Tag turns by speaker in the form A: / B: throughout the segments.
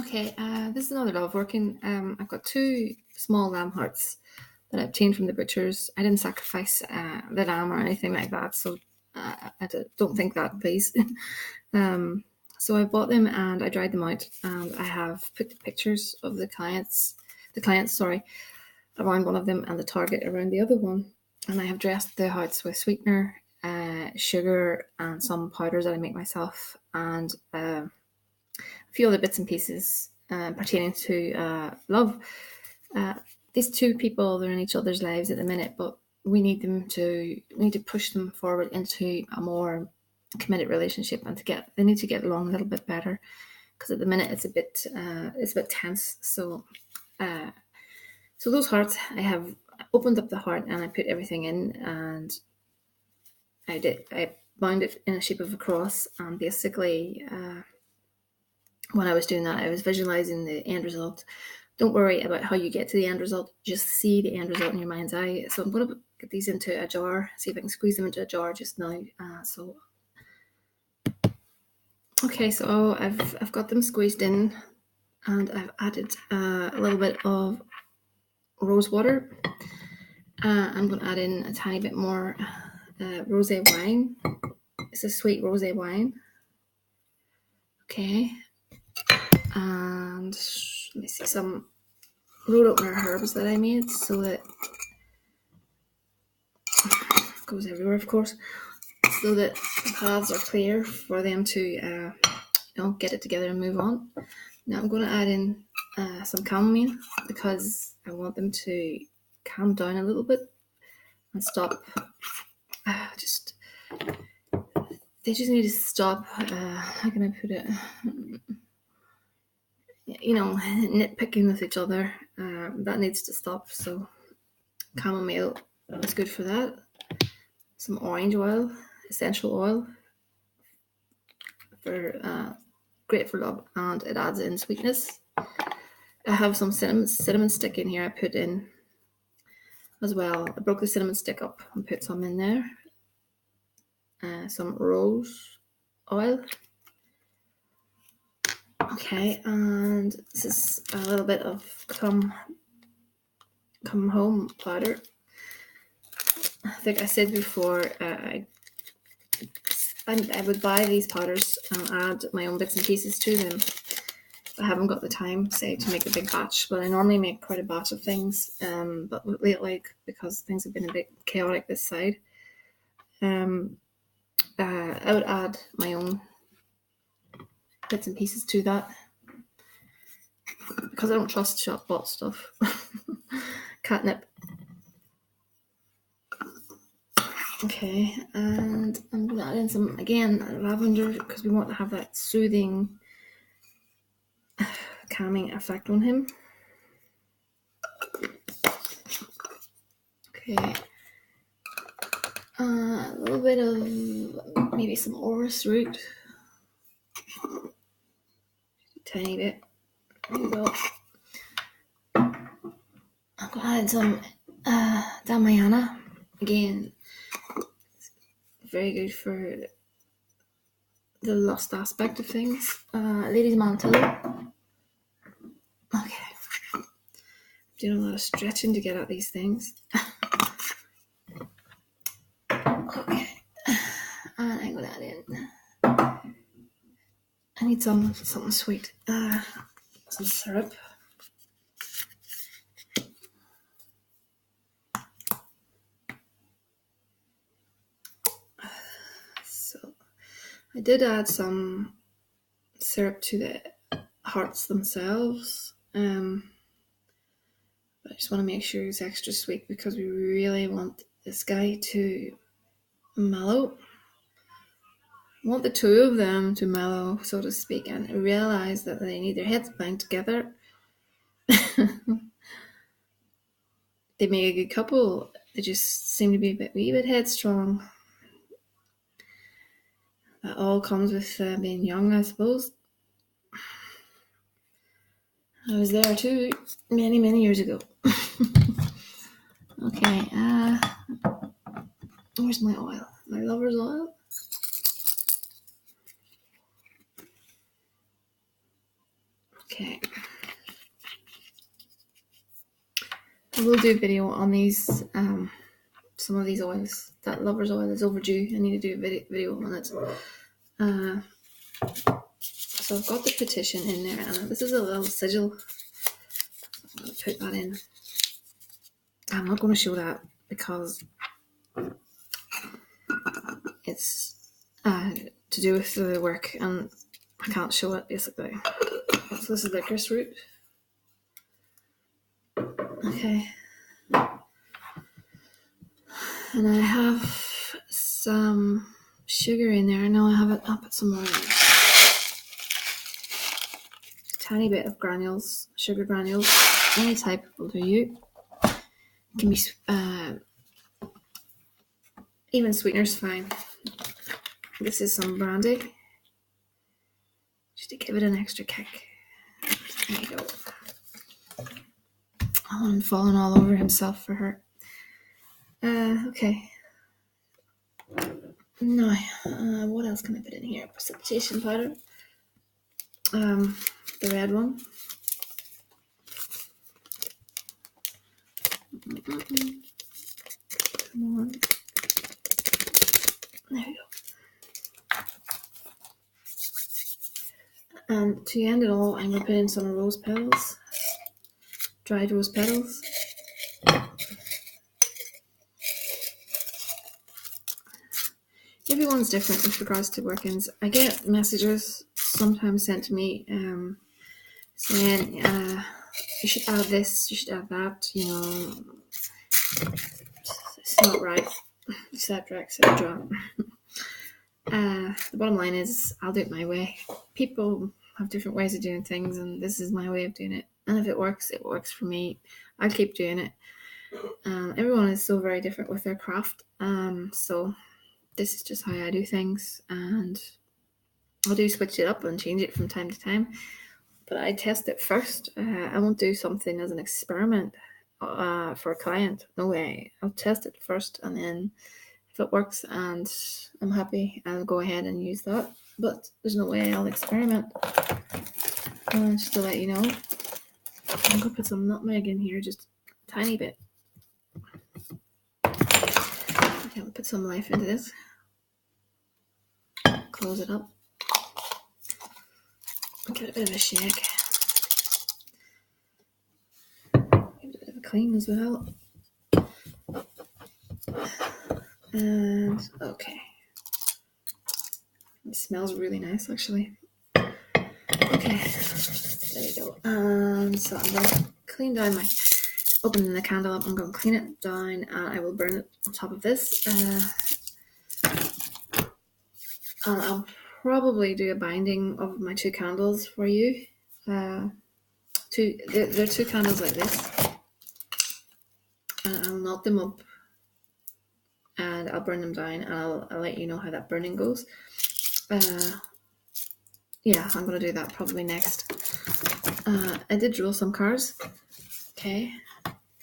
A: Okay, this is another love working. I've got two small lamb hearts that I obtained from the butchers. I didn't sacrifice the lamb or anything like that, so don't think that, please. So I bought them and I dried them out, and I have put the pictures of the clients, around one of them and the target around the other one. And I have dressed the hearts with sweetener, sugar, and some powders that I make myself, and a few other bits and pieces pertaining to love. These two people, they're in each other's lives at the minute, but we need to push them forward into a more committed relationship, and they need to get along a little bit better, because at the minute it's a bit tense. So those hearts, I have opened up the heart and I put everything in, and I bound it in the shape of a cross, and basically when I was doing that, I was visualizing the end result. Don't worry about how you get to the end result, just see the end result in your mind's eye. So I'm going to get these into a jar, see if I can squeeze them into a jar just now. Okay, so I've got them squeezed in, and I've added a little bit of rose water. I'm going to add in a tiny bit more rosé wine. It's a sweet rosé wine. Okay, and let me see, some road opener herbs that I made, so that it goes everywhere, of course, so that the paths are clear for them to get it together and move on. Now I'm going to add in some chamomile, because I want them to calm down a little bit and stop. They just need to stop. How can I put it? Nitpicking with each other. That needs to stop. So chamomile is good for that. Some orange oil, essential oil, for great for love, and it adds in sweetness. I have some cinnamon stick in here I put in as well. I broke the cinnamon stick up and put some in there. Some rose oil. Okay, and this is a little bit of come home powder. I think I said before, I would buy these powders and add my own bits and pieces to them. I haven't got the time, say, to make a big batch, but I normally make quite a batch of things. But lately, because things have been a bit chaotic this side, I would add my own bits and pieces to that, because I don't trust shop bought stuff. Catnip. Okay, and I'm going to add in some, again, lavender, because we want to have that soothing, calming effect on him. Okay, a little bit of maybe some orris root, tiny bit. There you go. I'm going to add in some Damayana, again, very good for the lust aspect of things. Ladies Mantillo. Okay. Doing a lot of stretching to get at these things. Okay. And I'm going to add in. I need something sweet. Some syrup. So I did add some syrup to the hearts themselves. But I just want to make sure it's extra sweet, because we really want this guy to mellow. I want the two of them to mellow, so to speak, and realize that they need their heads banged together. They make a good couple. They just seem to be a wee bit headstrong. That all comes with being young, I suppose. I was there too, many, many years ago. Okay, where's my oil? My lover's oil? Okay. I will do a video on these, some of these oils. That lover's oil is overdue. I need to do a video on it. So I've got the petition in there, and this is a little sigil. I'm going to put that in. I'm not going to show that because it's to do with the work, and I can't show it basically. So this is licorice root. Okay. And I have some sugar in there. Now I have it. I'll put some more in. Tiny bit of granules, sugar granules. Any type will do you. It can be even sweetener's fine. This is some brandy, just to give it an extra kick. There you go. Oh, I'm falling all over himself for her. Okay. Now, what else can I put in here? Precipitation powder. The red one. Come on. There we go. And to end it all, I'm going to put in some rose petals. Dried rose petals. Everyone's different with regards to workings. I get messages sometimes sent to me saying, you should add this, you should add that, you know, it's not right, etc., etc. The bottom line is, I'll do it my way. People have different ways of doing things, and this is my way of doing it. And if it works for me. I'll keep doing it. Everyone is so very different with their craft. So this is just how I do things, and I'll do switch it up and change it from time to time. But I test it first. I won't do something as an experiment for a client. No way. I'll test it first, and then if it works and I'm happy, I'll go ahead and use that. But there's no way I'll experiment. Just to let you know, I'm going to put some nutmeg in here, just a tiny bit. Okay, I'll put some life into this. Close it up. Give it a bit of a shake. Give it a bit of a clean as well. And okay. It smells really nice, actually. Okay, there you go. So I'm going to clean down opening the candle up, I'm going to clean it down, and I will burn it on top of this. And I'll probably do a binding of my two candles for you. They're two candles like this. And I'll knot them up, and I'll burn them down, and I'll let you know how that burning goes. Yeah, I'm going to do that probably next. I did draw some cards. Okay,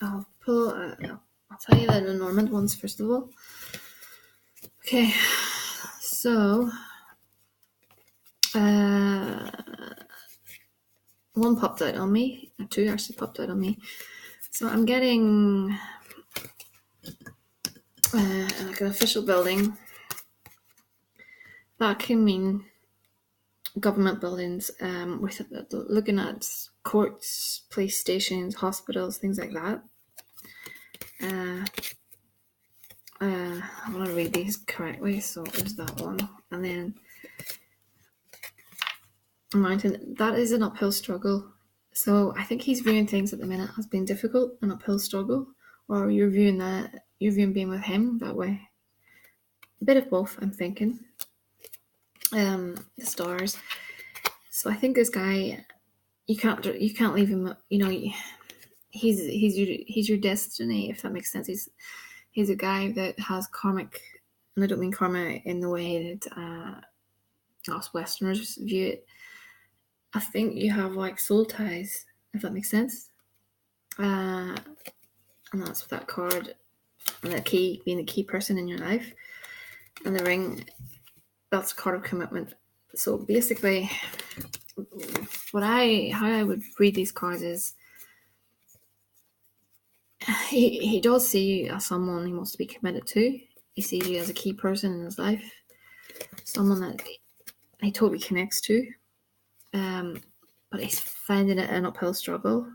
A: I'll pull. I'll tell you the Lenormand ones first of all. Okay, so one popped out on me. Two actually popped out on me. So I'm getting like an official building. That can mean government buildings, with looking at courts, police stations, hospitals, things like that. I want to read these correctly, so there's that one. And then mountain, that is an uphill struggle. So I think he's viewing things at the minute as being difficult, an uphill struggle, or you're viewing being with him that way. A bit of both, I'm thinking. The stars. So I think this guy, you can't leave him. You know, he's your destiny, if that makes sense. He's a guy that has karmic, and I don't mean karma in the way that us Westerners view it. I think you have like soul ties, if that makes sense. And that's with that card, and that key being the key person in your life, and the ring. That's a card of commitment. So basically, how I would read these cards is he does see you as someone he wants to be committed to. He sees you as a key person in his life, someone that he totally connects to. But he's finding it an uphill struggle.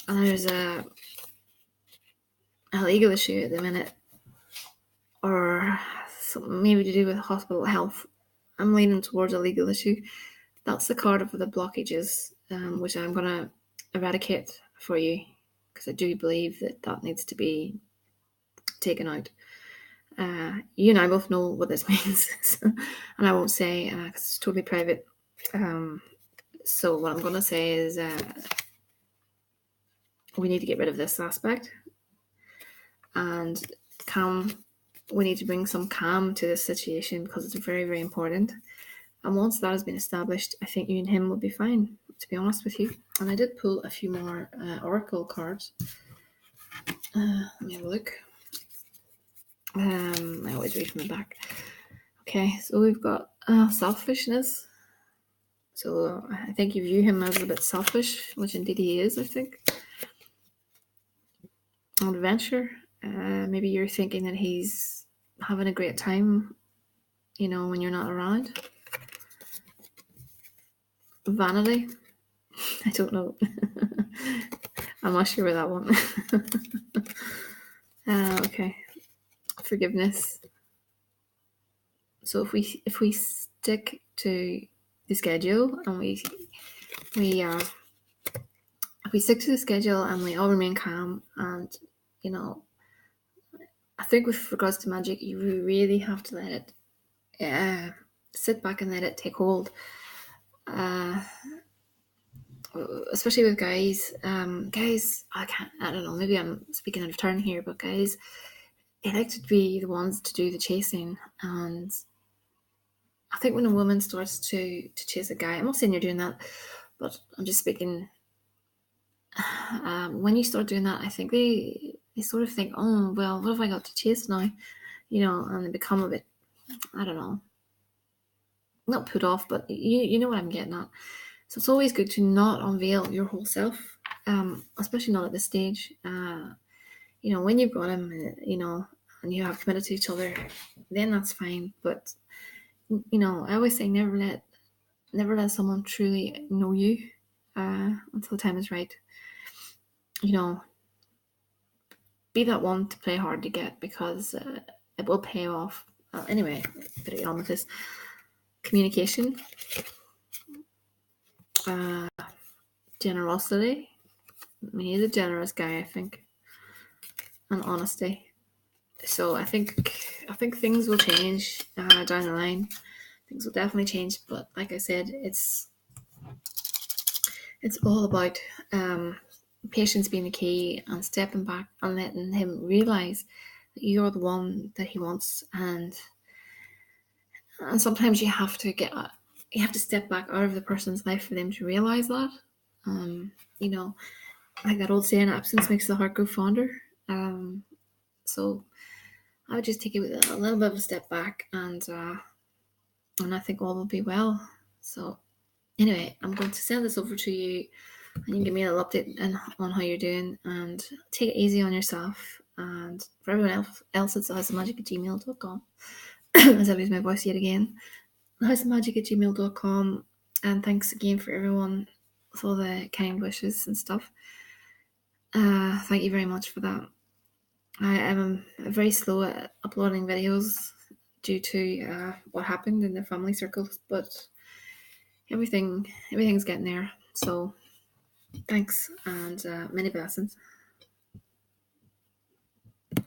A: And there's a legal issue at the minute, or something maybe to do with hospital health. I'm leaning towards a legal issue. That's the card of the blockages, which I'm going to eradicate for you, because I do believe that needs to be taken out. You and I both know what this means, and I won't say because it's totally private. So what I'm going to say is we need to get rid of this aspect, and we need to bring some calm to this situation, because it's very, very important. And once that has been established, I think you and him will be fine, to be honest with you. And I did pull a few more oracle cards. Let me have a look. I always read from the back. Okay, so we've got selfishness. So I think you view him as a bit selfish, which indeed he is, I think. Adventure. Maybe you're thinking that he's having a great time, when you're not around. Vanity. I don't know. I'm not sure with that one. Okay. Forgiveness. So if we stick to the schedule, and we if we stick to the schedule and we all remain calm, and I think with regards to magic, you really have to let it sit back and let it take hold. Especially with guys. Guys, I don't know, maybe I'm speaking out of turn here, but guys, they like to be the ones to do the chasing. And I think when a woman starts to chase a guy, I'm not saying you're doing that, but I'm just speaking. When you start doing that, I think they sort of think, oh, well, what have I got to chase now? And they become a bit, I don't know, not put off, but you know what I'm getting at. So it's always good to not unveil your whole self, especially not at this stage. When you've got him, and you have committed to each other, then that's fine. But, I always say never let someone truly know you until the time is right. Be that one to play hard to get, because it will pay off. Anyway, better get on with this. Communication. Generosity. He's a generous guy, I think. And honesty. So I think things will change down the line. Things will definitely change, but like I said, it's all about patience being the key, and stepping back and letting him realize that you're the one that he wants. And sometimes you have to step back out of the person's life for them to realize that. Like that old saying, absence makes the heart grow fonder. So I would just take it with a little bit of a step back, and I think all will be well. So anyway, I'm going to send this over to you, and you can give me a little update on how you're doing, and take it easy on yourself. And for everyone else, it's houseofmagic@gmail.com. As I lose my voice yet again, houseofmagic@gmail.com. And thanks again for everyone for the kind wishes and stuff. Thank you very much for that. I am very slow at uploading videos due to what happened in the family circles, but everything's getting there. So thanks, and many blessings.